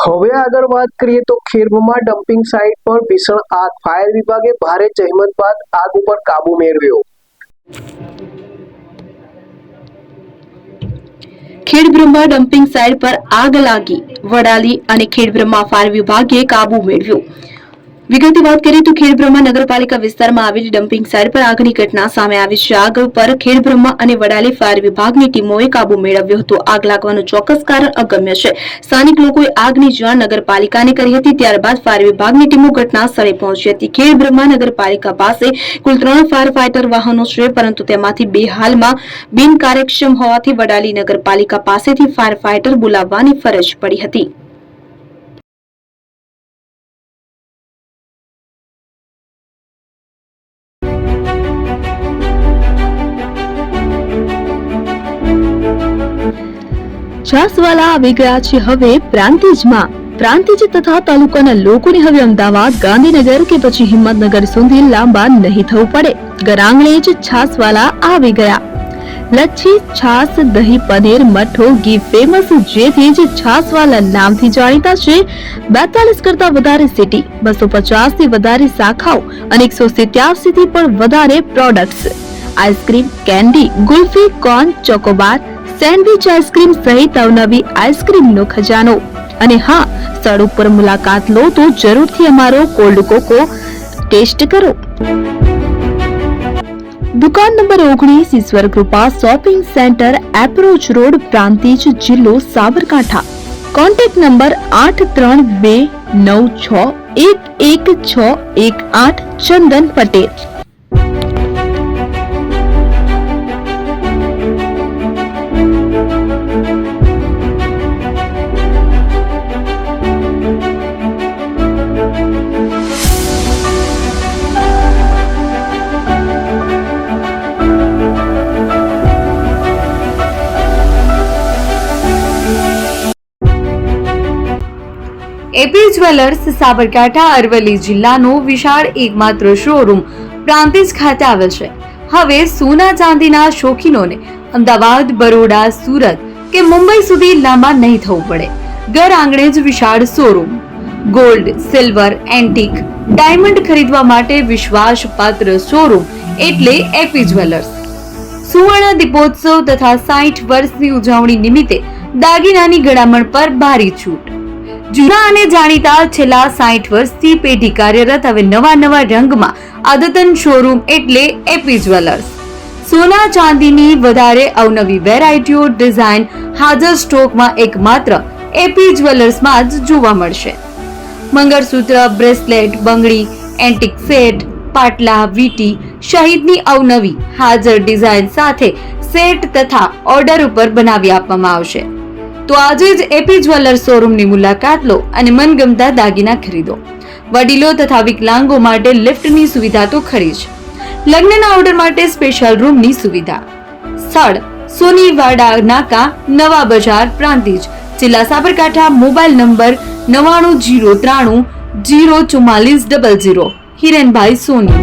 હવે આગળ વાત કરીએ તો ખેડબ્રહ્મા ડમ્પિંગ સાઇટ પર ભીષણ આગ. ફાયર વિભાગે ભારે જહેમત બાદ આગ ઉપર કાબુ મેળવ્યો. ખેડબ્રહ્મા ડમ્પિંગ સાઇટ પર આગ લાગી. વડાલી અને ખેડબ્રહ્મા ફાયર વિભાગે કાબુ મેળવ્યો. વિગતે વાત કરીએ તો ખેડબ્રહ્મા નગરપાલિકા વિસ્તારમાં આવેલી ડમ્પિંગ સાઇટ પર આગની ઘટના સામે આવી છે. આગ પર ખેડબ્રહ્મા અને વડાલી ફાયર વિભાગની ટીમોએ કાબુ મેળવ્યો હતો. આગ લાગવાનું ચોક્કસ કારણ અગમ્ય છે. સ્થાનિક લોકોએ આગની જાણ નગરપાલિકાને કરી હતી. ત્યારબાદ ફાયર વિભાગની ટીમો ઘટના સ્થળે પહોંચી હતી. ખેડબ્રહ્મા નગરપાલિકા પાસે કુલ 3 ફાયર ફાઈટર વાહનો છે, પરંતુ તેમાંથી 2 હાલમાં બિનકાર્યક્ષમ હોવાથી વડાલી નગરપાલિકા પાસેથી ફાયર ફાઈટર બોલાવવાની ફરજ પડી હતી. છાસવાલા આવી ગયા છે હવે પ્રાંતિજમાં. પ્રાંતિજ તથા તાલુકાના લોકોને હવે અમદાવાદ, ગાંધીનગર કે પછી હિંમતનગર સુધી લાંબા નહીં થવું પડે. ઘરઆંગણે જ છાસવાલા આવી ગયા. લચ્છી, છાસ, દહીં, પનીર, મઠ્ઠો, ઘી ફેમસ, જેથી જ છાસવાલા નામથી જાણીતા છે. 42 કરતા વધારે સિટી, 250 થી વધારે શાખાઓ અને 187 થી પણ વધારે products. Ice cream, candy, kulfi, corn, Chocobar, sandwich ice cream સહિત અવનવી આઈસ્ક્રીમનો ખજાનો. અને હા, સ્થળ ઉપર મુલાકાત લો તો જરૂરથી અમારો કોલ્ડ કોકો ટેસ્ટ કરો. દુકાન number 19, Ishwar Krupa shopping centre, approach road, Prantij, જિલ્લો Sabarkantha. Contact number 8329611618. Chandan Patel. AP jewellers Sabarkantha Aravalli જિલ્લાનો વિશાળ એકમાત્ર શોરૂમ પ્રાંતિજ ખાતે આવેલ છે. હવે સોના ચાંદીના શોખીનોને અમદાવાદ, બરોડા, સુરત કે મુંબઈ સુધી લાંબા નહીં થવું પડે. ઘર આંગણે જ વિશાળ showroom. Gold, silver, antique, diamond ખરીદવા માટે વિશ્વાસપાત્ર શોરૂમ એટલે એપી જ્વેલર્સ. સુવર્ણ દીપોત્સવ તથા 60 વર્ષની ઉજવણી નિમિત્તે દાગીનાની ગળામણ પર ભારી છૂટ. જૂના અને જાણીતા છેલ્લા 60 વર્ષથી પેઢી કાર્યરત હવે નવા રંગમાં અદ્યતન શોરૂમ એટલે એપી જ્વેલર્સ. સોના ચાંદીની વધારે અવનવી વેરાયટીઓ, ડિઝાઇન હાજર સ્ટોકમાં એકમાત્ર એપી જ્વેલર્સમાં જ જોવા મળશે. મંગળસૂત્ર, બ્રેસલેટ, બંગડી, એન્ટિક સેટ, પાટલા, વીટી સહિતની અવનવી હાજર ડિઝાઇન સાથે સેટ તથા ઓર્ડર ઉપર બનાવી આપવામાં આવશે. તો આજે જ એપી જ્વેલર્સ શોરૂમની મુલાકાત લો અને મનગમતા દાગીના ખરીદો. વડીલો તથા વિકલાંગો માટે લિફ્ટની સુવિધા તો ખરી જ. લગ્નના ઓર્ડર માટે સ્પેશિયલ રૂમની સુવિધા. સ્થળ સોનીવાડા નાકા, નવા બજાર, પ્રાંતિજ, જિલ્લા સાબરકાંઠા. Mobile number 9903004400. હિરેનભાઈ સોની.